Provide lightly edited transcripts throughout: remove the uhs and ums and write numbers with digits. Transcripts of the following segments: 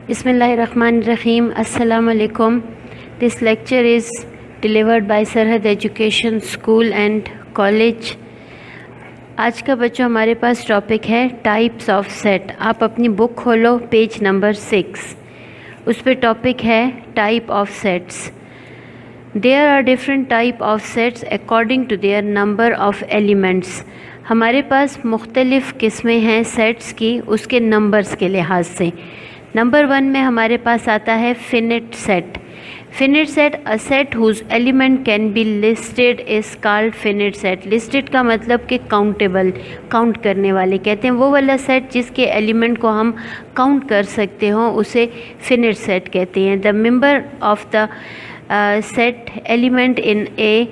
Bismillahirrahmanirrahim. Assalamu alaikum. This lecture is delivered by Sarhad Education School and College. आज का बच्चों हमारे पास topic है टाइप्स ऑफ सेट। आप अपनी बुक खोलो, पेज नंबर 6, उस पर टॉपिक है type of sets. There are different type of sets according to their number of elements. हमारे पास मुख्तलिफ़ किस्में हैं सेट्स की, उसके नंबर्स के लिहाज से। नंबर 1 में हमारे पास आता है finite set. Finite set, a set whose element can be listed is called finite set. Listed का मतलब कि काउंटेबल, काउंट करने वाले कहते हैं। वो वाला सेट जिसके एलिमेंट को हम काउंट कर सकते हो उसे फिनिट सेट कहते हैं। The member of the set element in a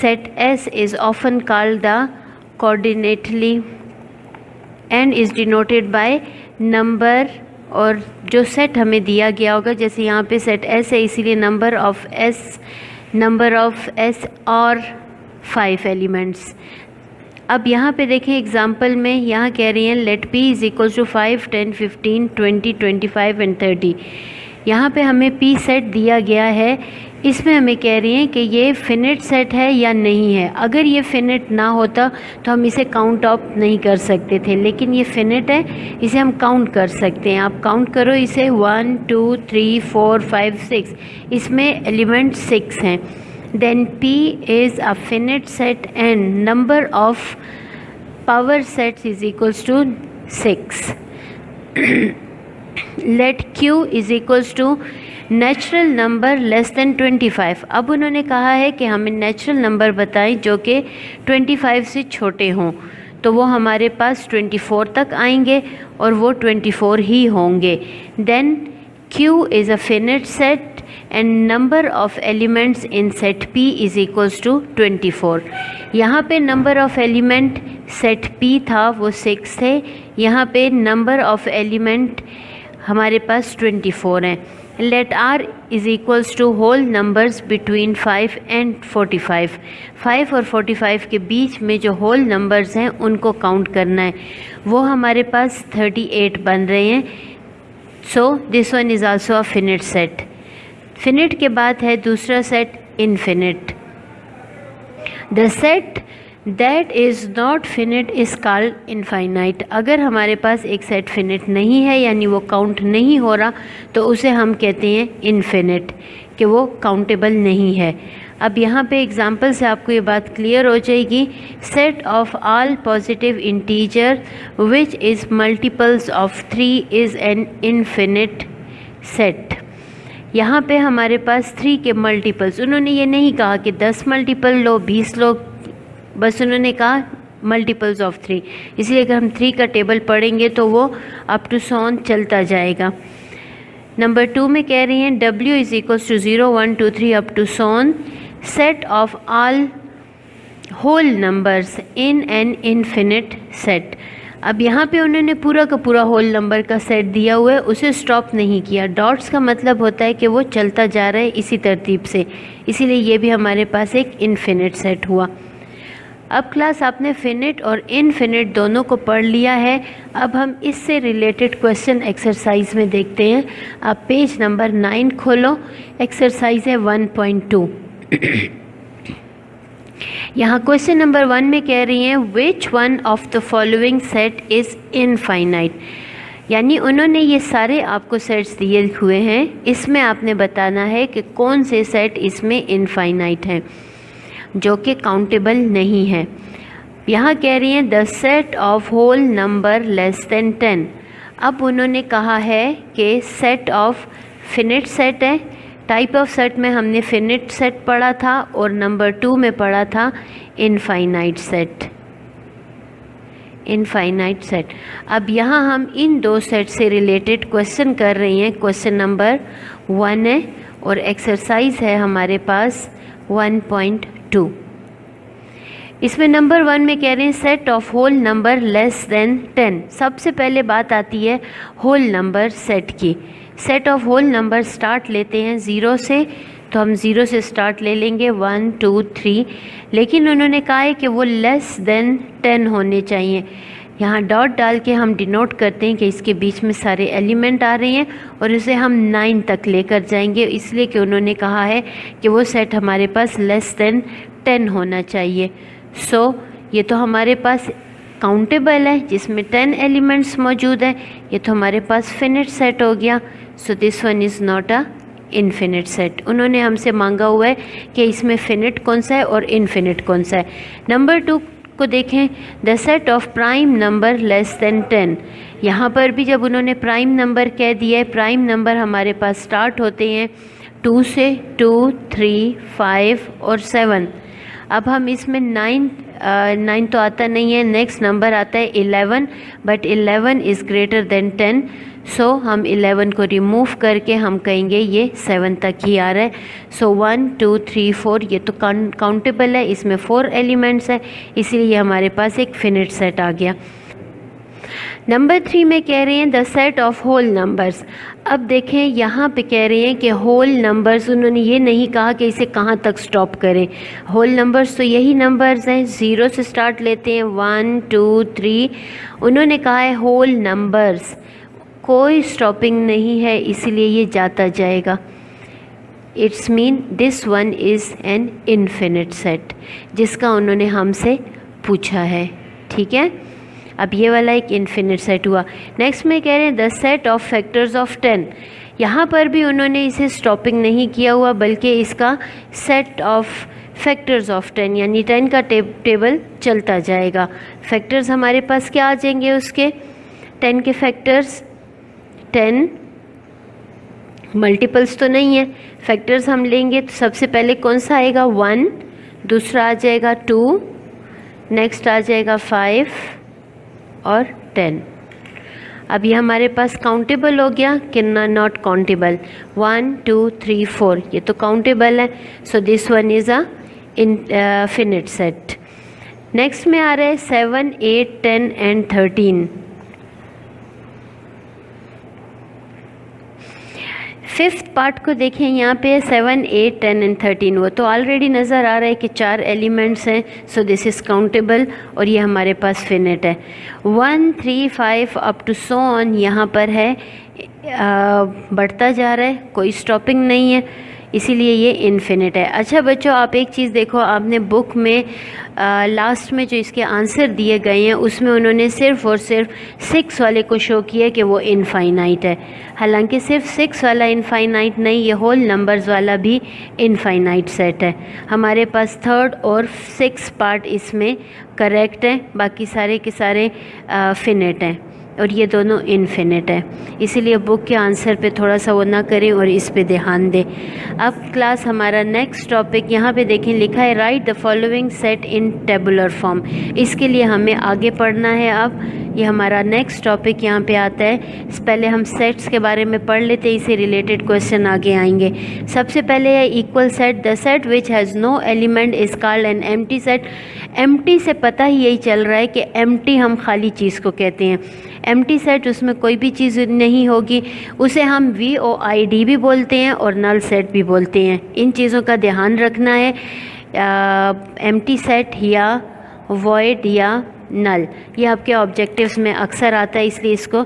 set S is often called the coordinately and is denoted by number. और जो सेट हमें दिया गया होगा, जैसे यहाँ पे सेट एस है इसीलिए नंबर ऑफ एस और 5 एलिमेंट्स। अब यहाँ पे देखें एग्जांपल में, यहाँ कह रही हैं let P is equal to 5, 10, 15, 20, 25 and 30। यहाँ पे हमें पी सेट दिया गया है, इसमें हमें कह रही हैं कि ये फिनिट सेट है या नहीं है। अगर ये फिनिट ना होता तो हम इसे काउंट ऑफ नहीं कर सकते थे, लेकिन ये फिनिट है, इसे हम काउंट कर सकते हैं। आप काउंट करो इसे 1, 2, 3, 4, 5, 6, इसमें एलिमेंट 6 हैं। Then P is a finite set and number of power sets is equals to 6। Let Q is equals to natural number less than 25। अब उन्होंने कहा है कि हमें नेचुरल नंबर बताएं जो कि 25 से छोटे हों, तो वो हमारे पास 24 तक आएंगे और वो 24 ही होंगे। Then Q is a finite set and number of elements in set P is equals to 24। यहाँ पे number of element set P था वो 6 थे, यहाँ पे नंबर ऑफ एलिमेंट हमारे पास 24 हैं। Let R is equals to whole numbers between 5 and 45। 5 और 45 के बीच में जो होल नंबर्स हैं उनको काउंट करना है, वो हमारे पास 38 बन रहे हैं। So this one is also a finite set. Finite के बाद है दूसरा set infinite. The set that is not finite is called infinite. अगर हमारे पास एक सेट फिनिट नहीं है यानी वो काउंट नहीं हो रहा तो उसे हम कहते हैं इनफिनिट, कि वो काउंटेबल नहीं है। अब यहाँ पे एग्जांपल से आपको ये बात क्लियर हो जाएगी। Set of all positive integer which is multiples of 3 is an infinite set. यहाँ पे हमारे पास 3 के मल्टीपल्स, उन्होंने ये नहीं कहा कि 10 मल्टीपल लो, 20 लो, बस उन्होंने कहा मल्टीपल्स ऑफ 3। इसलिए अगर हम 3 का टेबल पढ़ेंगे तो वो अप टू सॉन चलता जाएगा। नंबर 2 में कह रही हैं W is equals to 0, 1, 2, 3 up to so on set of all whole numbers in an infinite set. अब यहाँ पे उन्होंने पूरा का पूरा होल नंबर का सेट दिया हुआ है, उसे स्टॉप नहीं किया। डॉट्स का मतलब होता है कि वो चलता जा रहा है इसी तरतीब से, इसीलिए ये भी हमारे पास एक इनफिनिट सेट हुआ। अब क्लास आपने फिनिट और इनफिनिट दोनों को पढ़ लिया है। अब हम इससे रिलेटेड क्वेश्चन एक्सरसाइज में देखते हैं। आप पेज नंबर 9 खोलो, एक्सरसाइज है 1.2। यहाँ क्वेश्चन नंबर 1 में कह रही हैं which one of the following set is infinite. यानी उन्होंने ये सारे आपको सेट्स दिए हुए हैं, इसमें आपने बताना है कि कौन से सेट इसमें इनफाइनाइट हैं, जो कि काउंटेबल नहीं है। यहाँ कह रही हैं the set of whole number less than 10। अब उन्होंने कहा है कि सेट ऑफ फिनिट सेट है। टाइप ऑफ सेट में हमने फिनिट सेट पढ़ा था और नंबर 2 में पढ़ा था इनफाइनाइट सेट। Infinite set. अब यहाँ हम इन दो सेट से रिलेटेड क्वेश्चन कर रही हैं। क्वेश्चन नंबर 1 है और एक्सरसाइज है हमारे पास 1.2। इसमें नंबर 1 में कह रहे हैं set of whole number less than 10। सबसे पहले बात आती है होल नंबर सेट की। Set of whole number start लेते हैं 0 से, तो हम 0 से स्टार्ट ले लेंगे 1, 2, 3। लेकिन उन्होंने कहा है कि वो लेस देन 10 होने चाहिए। यहाँ डॉट डाल के हम डिनोट करते हैं कि इसके बीच में सारे एलिमेंट आ रहे हैं और इसे हम 9 तक लेकर जाएंगे, इसलिए कि उन्होंने कहा है कि वो सेट हमारे पास लेस देन 10 होना चाहिए। सो ये तो हमारे पास काउंटेबल है जिसमें 10 एलिमेंट्स मौजूद हैं, ये तो हमारे पास फिनिट सेट हो गया। So this one is not a infinite set. उन्होंने हमसे मांगा हुआ है कि इसमें फिनिट कौन सा है और इनफिनिट कौन सा है। नंबर 2 को देखें, the set of prime number less than 10। यहाँ पर भी जब उन्होंने प्राइम नंबर कह दिया है, प्राइम नंबर हमारे पास स्टार्ट होते हैं 2 से, 2, 3, 5 और 7। अब हम इसमें 9 तो आता नहीं है, नेक्स्ट नंबर आता है 11, बट 11 इज़ ग्रेटर देन 10। सो हम 11 को रिमूव करके हम कहेंगे ये 7 तक ही आ रहा है। सो 1, 2, 3, 4 ये तो काउंटेबल है, इसमें 4 एलिमेंट्स है, इसीलिए ये हमारे पास एक फिनिट सेट आ गया। नंबर 3 में कह रहे हैं the set of whole numbers. अब देखें यहाँ पे कह रहे हैं कि होल नंबर्स, उन्होंने ये नहीं कहा कि इसे कहाँ तक स्टॉप करें। होल नंबर्स तो यही नंबर्स हैं, 0 से स्टार्ट लेते हैं, 1, 2, 3। उन्होंने कहा है होल नंबर्स, कोई स्टॉपिंग नहीं है, इसलिए ये जाता जाएगा। It's mean this one is an infinite set, जिसका उन्होंने हमसे पूछा है। ठीक है, अब ये वाला एक इनफिनिट सेट हुआ। नेक्स्ट में कह रहे हैं the set of factors of 10। यहाँ पर भी उन्होंने इसे स्टॉपिंग नहीं किया हुआ, बल्कि इसका सेट ऑफ फैक्टर्स ऑफ 10 यानी 10 का टेबल चलता जाएगा। फैक्टर्स हमारे पास क्या आ जाएंगे उसके, 10 के फैक्टर्स 10, मल्टीपल्स तो नहीं है। फैक्टर्स हम लेंगे तो सबसे पहले कौन सा आएगा, 1, दूसरा आ जाएगा 2, नेक्स्ट आ जाएगा 5 और 10। अब ये हमारे पास काउंटेबल हो गया कि नॉट काउंटेबल, 1, 2, 3, 4 ये तो काउंटेबल है। So this one is a infinite set. Next में आ रहा है 7, 8, 10 एंड 13। फिफ्थ पार्ट को देखें, यहाँ पे 7, 8, 10 एंड 13। वो तो ऑलरेडी नज़र आ रहा है कि 4 एलिमेंट्स हैं, सो दिस इज़ काउंटेबल और ये हमारे पास फिनिट है। 1, 3, 5 अप टू सो ऑन यहाँ पर है, बढ़ता जा रहा है, कोई स्टॉपिंग नहीं है, इसीलिए ये इनफिनिट है। अच्छा बच्चों, आप एक चीज़ देखो, आपने बुक में लास्ट में जो इसके आंसर दिए गए हैं उसमें उन्होंने सिर्फ़ और सिर्फ 6 वाले को शो किया कि वो इनफाइनाइट है। हालांकि सिर्फ 6 वाला इनफाइनाइट नहीं, ये होल नंबर्स वाला भी इनफाइनाइट सेट है। हमारे पास 3rd और 6th पार्ट इसमें करेक्ट है, बाकी सारे के सारे फिनिट हैं और ये दोनों इनफिनिट है। इसीलिए बुक के आंसर पे थोड़ा सा वो ना करें और इस पे ध्यान दें। अब क्लास हमारा नेक्स्ट टॉपिक यहाँ पे देखें, लिखा है right the following set in tabular form. इसके लिए हमें आगे पढ़ना है। अब ये हमारा नेक्स्ट टॉपिक यहाँ पे आता है। पहले हम सेट्स के बारे में पढ़ लेते हैं, इससे रिलेटेड क्वेश्चन आगे आएंगे। सबसे पहले है equal set. The set which has no element is called an empty set. Empty से पता ही यही चल रहा है कि एम्प्टी हम खाली चीज़ को कहते हैं। एम्प्टी सेट उसमें कोई भी चीज़ नहीं होगी, उसे हम VOID भी बोलते हैं और नल सेट भी बोलते हैं। इन चीज़ों का ध्यान रखना है। एम्प्टी सेट या वॉइड या नल, ये आपके ऑब्जेक्टिव्स में अक्सर आता है, इसलिए इसको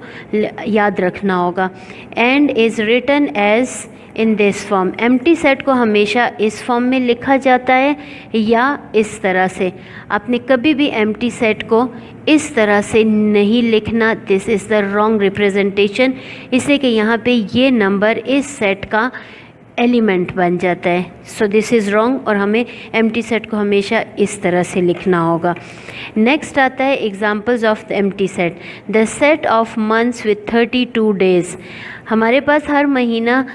याद रखना होगा। And is written as in this form. Empty set को हमेशा इस फॉर्म में लिखा जाता है या इस तरह से। आपने कभी भी एम्प्टी सेट को इस तरह से नहीं लिखना, this is the wrong representation, इसलिए कि यहाँ पे ये नंबर इस सेट का एलिमेंट बन जाता है। सो दिस इज़ रॉन्ग और हमें एम्प्टी सेट को हमेशा इस तरह से लिखना होगा। नेक्स्ट आता है examples of the empty set. The set of months with 32 days. हमारे पास हर महीना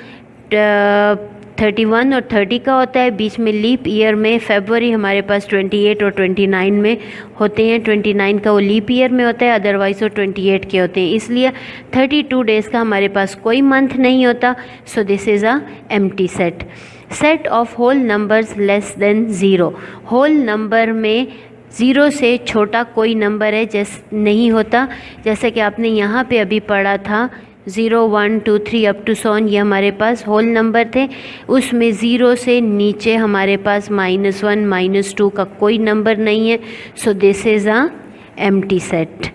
31 और 30 का होता है, बीच में लीप ईयर में फरवरी हमारे पास 28 और 29 में होते हैं। 29 का वो लीप ईयर में होता है, अदरवाइज वो 28 के होते हैं, इसलिए 32 डेज़ का हमारे पास कोई मंथ नहीं होता। So this is a empty set. Set of whole numbers less than 0। Whole number में 0 से छोटा कोई नंबर है नहीं होता, जैसे कि आपने यहाँ पे अभी पढ़ा था 0, 1, 2, 3 अप टू सॉन, ये हमारे पास होल नंबर थे। उसमें 0 से नीचे हमारे पास -1, -2 का कोई नंबर नहीं है। So this is a empty set.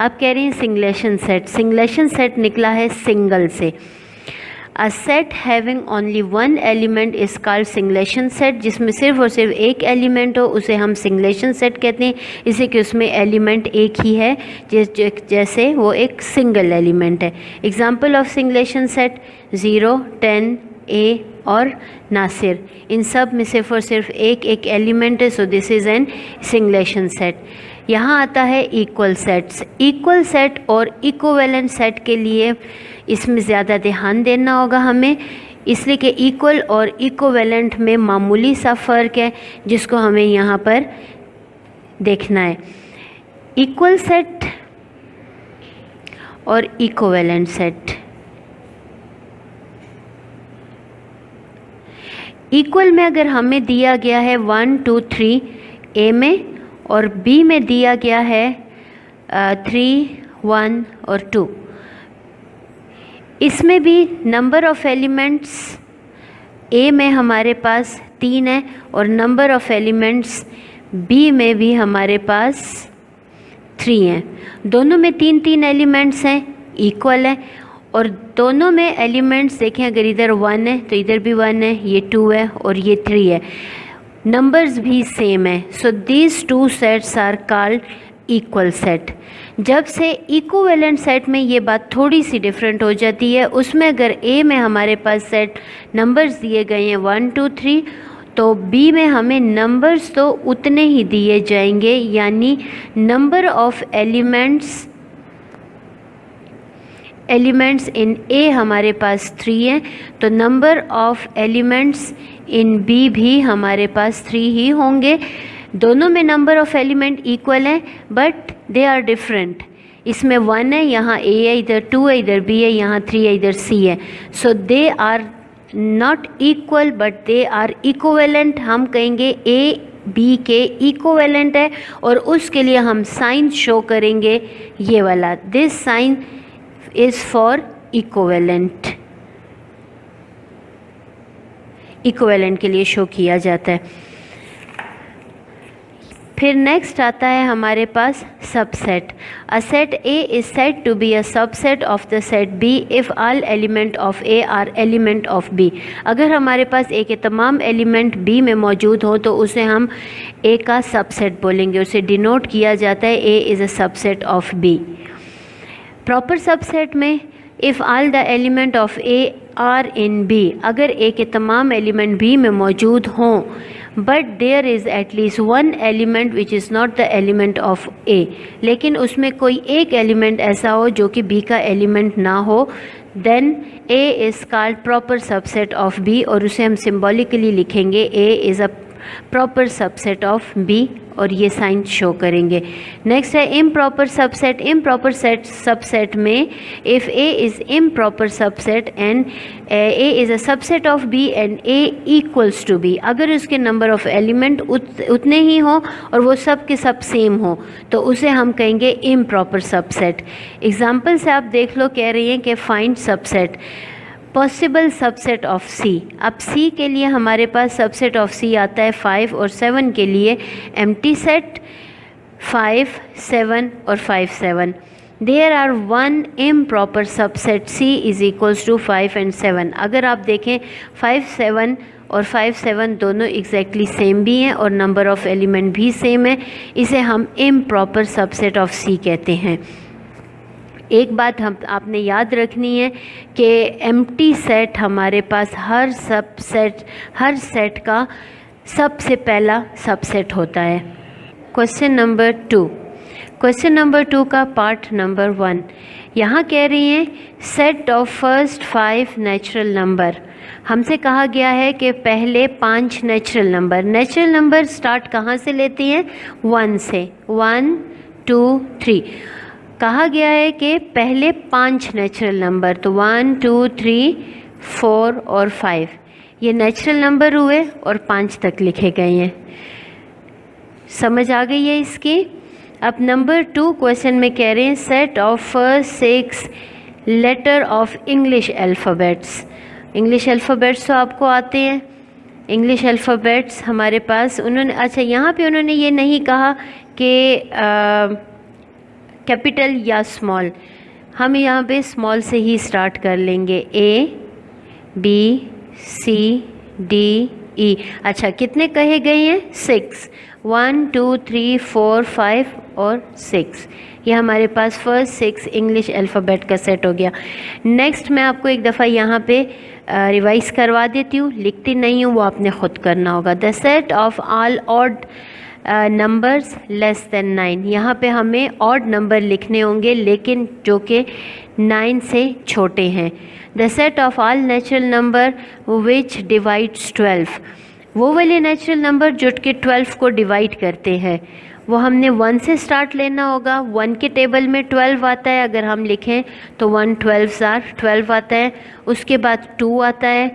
आप कह रही हैं सिंगलेशन सेट, सिंगलेशन सेट निकला है सिंगल से। A set having only one element is called singleton set, जिसमें सिर्फ और सिर्फ एक एलिमेंट हो उसे हम सिंगलेशन सेट कहते हैं, इसे कि उसमें एलिमेंट एक ही है, जैसे वो एक सिंगल एलिमेंट है। एग्जाम्पल ऑफ सिंगलेशन सेट 0, 10, ए और नासिर, इन सब में सिर्फ और सिर्फ एक एक एलिमेंट है, so this is an singleton set. यहाँ आता है इक्वल सेट्स। इक्वल सेट और इक्विवेलेंट सेट के लिए इसमें ज़्यादा ध्यान देना होगा हमें, इसलिए कि इक्वल और इक्विवेलेंट में मामूली सा फ़र्क है जिसको हमें यहाँ पर देखना है। इक्वल सेट और इक्विवेलेंट सेट, इक्वल में अगर हमें दिया गया है 1, 2, 3 ए में, और बी में दिया गया है 3, 1 और 2, इसमें भी नंबर ऑफ़ एलिमेंट्स ए में हमारे पास 3 है और नंबर ऑफ़ एलिमेंट्स बी में भी हमारे पास 3 हैं। दोनों में 3 एलिमेंट्स हैं, इक्वल है, और दोनों में एलिमेंट्स देखें, अगर इधर 1 है तो इधर भी 1 है, ये 2 है और ये 3 है, नंबर्स भी सेम है, so these 2 sets are called equal set. जब से इक्विवेलेंट सेट में ये बात थोड़ी सी डिफरेंट हो जाती है, उसमें अगर ए में हमारे पास सेट नंबर्स दिए गए हैं 1, 2, 3, तो बी में हमें नंबर्स तो उतने ही दिए जाएंगे, यानी number of elements in A हमारे पास 3 हैं, तो number of elements in B भी हमारे पास 3 ही होंगे। दोनों में नंबर ऑफ़ एलिमेंट इक्वल हैं बट दे आर डिफरेंट। इसमें 1 है, यहाँ ए है, इधर 2 है, इधर बी है, यहाँ 3 है, इधर सी है, so they are not equal but they are equivalent. हम कहेंगे ए बी के इक्विवेलेंट है और उसके लिए हम साइन शो करेंगे ये वाला, this sign is for equivalent, equivalent के लिए शो किया जाता है। फिर नेक्स्ट आता है हमारे पास subset. A set A is said to be a subset of the set B if all element of A are element of B. अगर हमारे पास ए के तमाम एलिमेंट बी में मौजूद हो तो उसे हम ए का सबसेट बोलेंगे, उसे डिनोट किया जाता है A is a subset of B. Proper subset में if all the element of A are in B, अगर ए के तमाम एलिमेंट बी में मौजूद हों but there is at least one element which is not the element of A, लेकिन उसमें कोई एक एलिमेंट ऐसा हो जो कि बी का एलिमेंट ना हो, then A is called proper subset of B, और उसे हम सिम्बॉलिकली लिखेंगे A is a proper subset of B, और ये साइन शो करेंगे। नेक्स्ट है इम्प्रॉपर सबसेट। इम्प्रॉपर सबसेट में if A is improper subset and A is a subset of B and A equals to B, अगर उसके number of element उतने ही हों और वो सब के सब सेम हो तो उसे हम कहेंगे इम्प्रॉपर सबसेट। एग्जाम्पल से आप देख लो, कह रही हैं कि find subset possible subset of C. अब सी के लिए हमारे पास सबसेट ऑफ सी आता है 5 और 7 के लिए एम्प्टी सेट 5, 7 और 5, 7। There are one improper subset C is equals to 5 and 7। अगर आप देखें 5, 7 और 5, 7 दोनों एग्जैक्टली सेम भी हैं और नंबर ऑफ़ एलिमेंट भी सेम है, इसे हम इम्प्रॉपर सबसेट ऑफ सी कहते हैं। एक बात आपने याद रखनी है कि एम्प्टी सेट हमारे पास हर सेट का सबसे पहला सबसेट होता है। क्वेश्चन नंबर 2, क्वेश्चन नंबर 2 का पार्ट नंबर 1 यहाँ कह रही हैं set of first 5 natural number. हमसे कहा गया है कि पहले 5 नेचुरल नंबर स्टार्ट कहाँ से लेती हैं? 1 से। 1, 2, 3 कहा गया है कि पहले 5 नेचुरल नंबर, तो 1, 2, 3, 4 और 5 ये नेचुरल नंबर हुए और 5 तक लिखे गए हैं। समझ आ गई है इसकी? अब नंबर 2 क्वेश्चन में कह रहे हैं set of first 6 letter of English alphabets. English alphabets तो आपको आते हैं, इंग्लिश अल्फ़ाबेट्स हमारे पास उन्होंने, अच्छा यहाँ पे उन्होंने ये नहीं कहा कि कैपिटल या स्मॉल। हम यहाँ पे स्मॉल से ही स्टार्ट कर लेंगे, A B C D E। अच्छा, कितने कहे गए हैं? 6, 1 2 3 4 5 और 6। ये हमारे पास फर्स्ट 6 इंग्लिश अल्फ़ाबेट का सेट हो गया। नेक्स्ट मैं आपको एक दफ़ा यहाँ पे रिवाइज़ करवा देती हूँ, लिखती नहीं हूँ, वो आपने ख़ुद करना होगा। The set of all odd numbers less then 9। यहाँ पे हमें ऑड नंबर लिखने होंगे लेकिन जो कि 9 से छोटे हैं। The set of all natural number which divides 12। वो वाले नेचुरल नंबर जो कि 12 को डिवाइड करते हैं, वो हमने 1 से स्टार्ट लेना होगा। 1 के टेबल में 12 आता है, अगर हम लिखें तो 1 12 12 आता है। उसके बाद 2 आता है,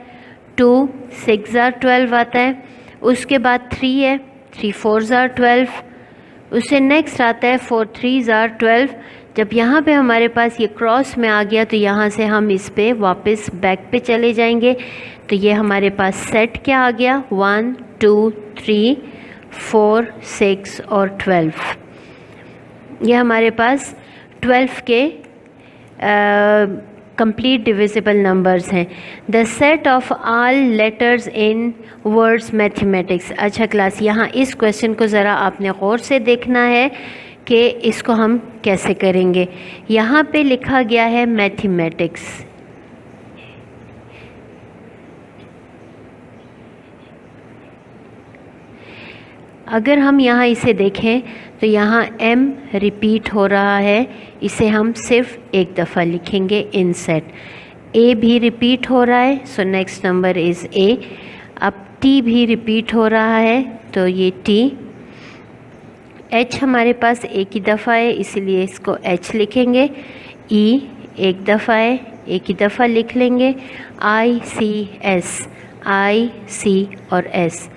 2 6 12 आता है। उसके बाद 3 है, 3 4 12। उससे नेक्स्ट आता है 4 3 12। जब यहाँ पे हमारे पास ये क्रॉस में आ गया तो यहाँ से हम इस पे वापस बैक पे चले जाएंगे। तो ये हमारे पास सेट क्या आ गया? 1 2 3 4 6 और 12। ये हमारे पास 12 के कंप्लीट डिविजिबल नंबर्स हैं। The set of all letters in words mathematics. अच्छा क्लास, यहाँ इस क्वेश्चन को ज़रा आपने गौर से देखना है कि इसको हम कैसे करेंगे। यहाँ पे लिखा गया है मैथमेटिक्स। अगर हम यहाँ इसे देखें तो यहाँ M रिपीट हो रहा है, इसे हम सिर्फ एक दफ़ा लिखेंगे इन सेट। A भी रिपीट हो रहा है, so next number is A। अब T भी रिपीट हो रहा है तो ये T। H हमारे पास एक ही दफ़ा है इसलिए इसको H लिखेंगे। E एक दफ़ा है, एक ही दफ़ा लिख लेंगे। I C S, I C और S।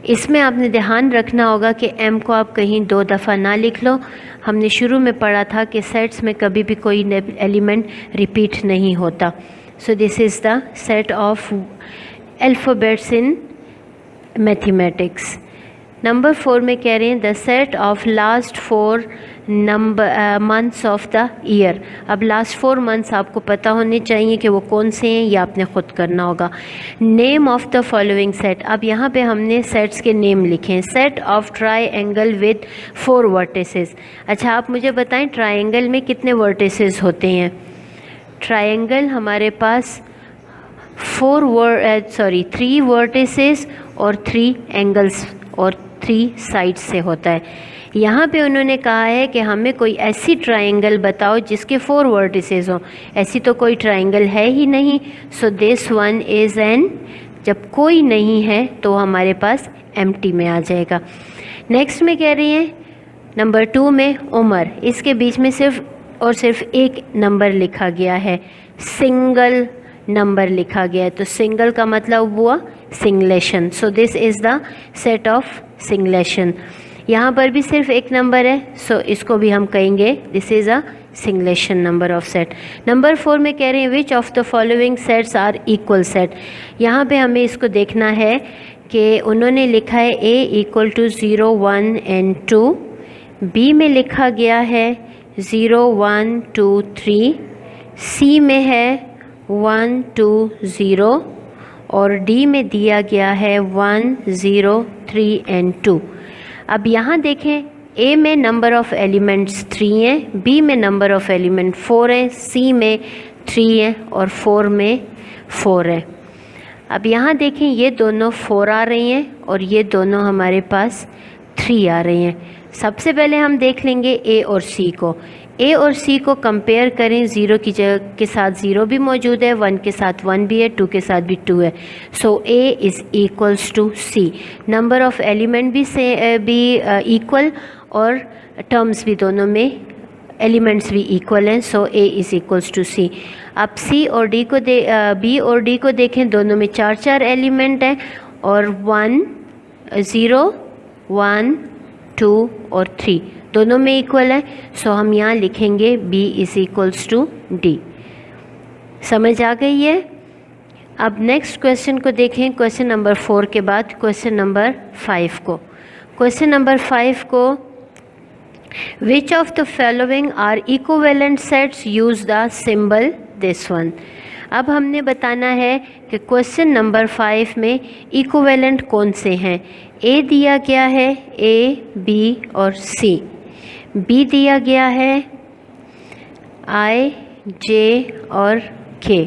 इसमें आपने ध्यान रखना होगा कि M को आप कहीं 2 दफ़ा ना लिख लो। हमने शुरू में पढ़ा था कि सेट्स में कभी भी कोई एलिमेंट रिपीट नहीं होता। So this is the set of alphabets in mathematics. Number 4 में कह रहे हैं the set of last 4 months of the year. अब लास्ट 4 मंथ्स आपको पता होने चाहिए कि वो कौन से हैं, या आपने ख़ुद करना होगा। Name of the following set. अब यहाँ पे हमने सेट्स के नेम लिखे हैं। Set of triangle with 4 vertices. अच्छा, आप मुझे बताएं ट्राइंगल में कितने वर्टिसेस होते हैं? ट्राइंगल हमारे पास 3 वर्टिसेस और 3 एंगल्स और 3 साइड्स से होता है। यहाँ पे उन्होंने कहा है कि हमें कोई ऐसी ट्राइंगल बताओ जिसके 4 वर्टिसेस हों। ऐसी तो कोई ट्राइंगल है ही नहीं, so this one is an. जब कोई नहीं है तो हमारे पास एम्प्टी में आ जाएगा। नेक्स्ट में कह रही हैं नंबर 2 में उमर। इसके बीच में सिर्फ और सिर्फ एक नंबर लिखा गया है, सिंगल नंबर लिखा गया है। तो सिंगल का मतलब हुआ singleton, so this is the set of singleton. यहाँ पर भी सिर्फ एक नंबर है, सो इसको भी हम कहेंगे this is a singleton number of set. Number 4 में कह रहे हैं which of the following sets are equal set. यहाँ पे हमें इसको देखना है कि उन्होंने लिखा है A = 0 1 and 2। B में लिखा गया है 0 1 2 3। C में है 1 2 0 और D में दिया गया है 1 0 3 and 2। अब यहाँ देखें A में नंबर ऑफ़ एलिमेंट्स 3 हैं, B में नंबर ऑफ़ एलिमेंट 4 हैं, C में 3 हैं और 4 में 4 है। अब यहाँ देखें ये दोनों 4 आ रही हैं और ये दोनों हमारे पास 3 आ रही हैं। सबसे पहले हम देख लेंगे A और C को। A और C को कंपेयर करें, 0 की जगह के साथ 0 भी मौजूद है, 1 के साथ 1 भी है, 2 के साथ भी 2 है। So A is equals to C। Number of element भी इक्वल और टर्म्स भी, दोनों में एलिमेंट्स भी इक्वल हैं। So A is equals to C। अब C और D को B और D को देखें, दोनों में 4 एलिमेंट हैं और 1 0 1 2 और 3 दोनों में इक्वल है। सो हम यहाँ लिखेंगे B is equals to D। समझ आ गई है? अब नेक्स्ट क्वेश्चन को देखें, क्वेश्चन नंबर 4 के बाद क्वेश्चन नंबर 5 को। क्वेश्चन नंबर 5 को Which of the following are equivalent sets? Use the symbol this one. अब हमने बताना है कि क्वेश्चन नंबर 5 में इक्विवेलेंट कौन से हैं. ए दिया गया है ए, बी और सी. बी दिया गया है आई, जे और के.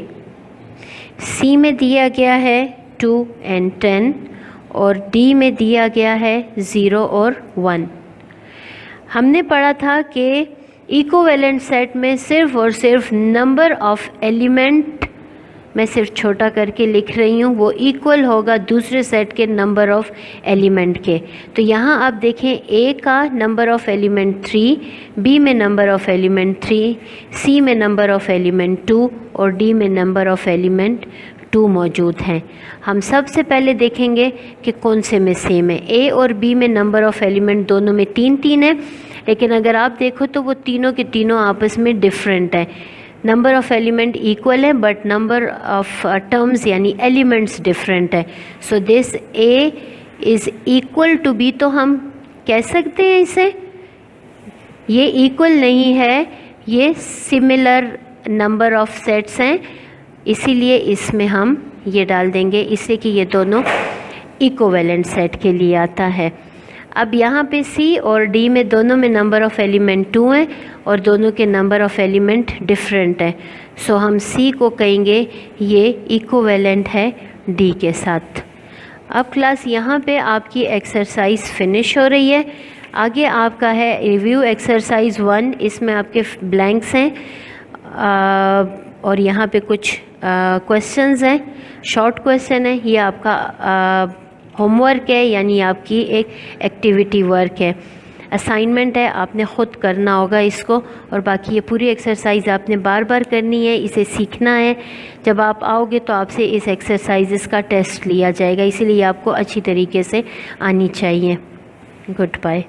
सी में दिया गया है 2 and 10 और डी में दिया गया है 0 और 1. हमने पढ़ा था कि इक्विवेलेंट सेट में सिर्फ और सिर्फ नंबर ऑफ एलिमेंट, मैं सिर्फ छोटा करके लिख रही हूँ, वो इक्वल होगा दूसरे सेट के नंबर ऑफ़ एलिमेंट के. तो यहाँ आप देखें ए का नंबर ऑफ़ एलिमेंट 3, बी में नंबर ऑफ़ एलिमेंट 3, सी में नंबर ऑफ़ एलिमेंट 2 और डी में नंबर ऑफ़ एलिमेंट 2 मौजूद हैं. हम सबसे पहले देखेंगे कि कौन से में सेम है. ए और बी में नंबर ऑफ़ एलिमेंट दोनों में 3 है, लेकिन अगर आप देखो तो वो तीनों के तीनों आपस में डिफरेंट है. नंबर ऑफ़ एलिमेंट इक्वल है बट नंबर ऑफ़ टर्म्स यानी एलिमेंट्स डिफरेंट है. So this A is equal to B. तो हम कह सकते हैं इसे ये इक्वल नहीं है, ये सिमिलर नंबर ऑफ़ सेट्स हैं, इसीलिए इसमें हम ये डाल देंगे, इससे कि ये दोनों इक्विवेलेंट सेट के लिए आता है. अब यहाँ पे सी और डी में दोनों में नंबर ऑफ़ एलिमेंट 2 हैं और दोनों के नंबर ऑफ़ एलिमेंट डिफरेंट है. सो हम सी को कहेंगे ये इक्विवेलेंट है डी के साथ. अब क्लास यहाँ पे आपकी एक्सरसाइज फिनिश हो रही है. आगे आपका है रिव्यू एक्सरसाइज 1. इसमें आपके ब्लैंक्स हैं और यहाँ पे कुछ क्वेश्चंस हैं, शॉर्ट क्वेश्चन है. ये आपका होमवर्क है, यानी आपकी एक एक्टिविटी वर्क है, असाइनमेंट है, आपने ख़ुद करना होगा इसको. और बाकी ये पूरी एक्सरसाइज आपने बार बार करनी है, इसे सीखना है. जब आप आओगे तो आपसे इस एक्सरसाइजेस का टेस्ट लिया जाएगा, इसीलिए आपको अच्छी तरीके से आनी चाहिए. Good bye.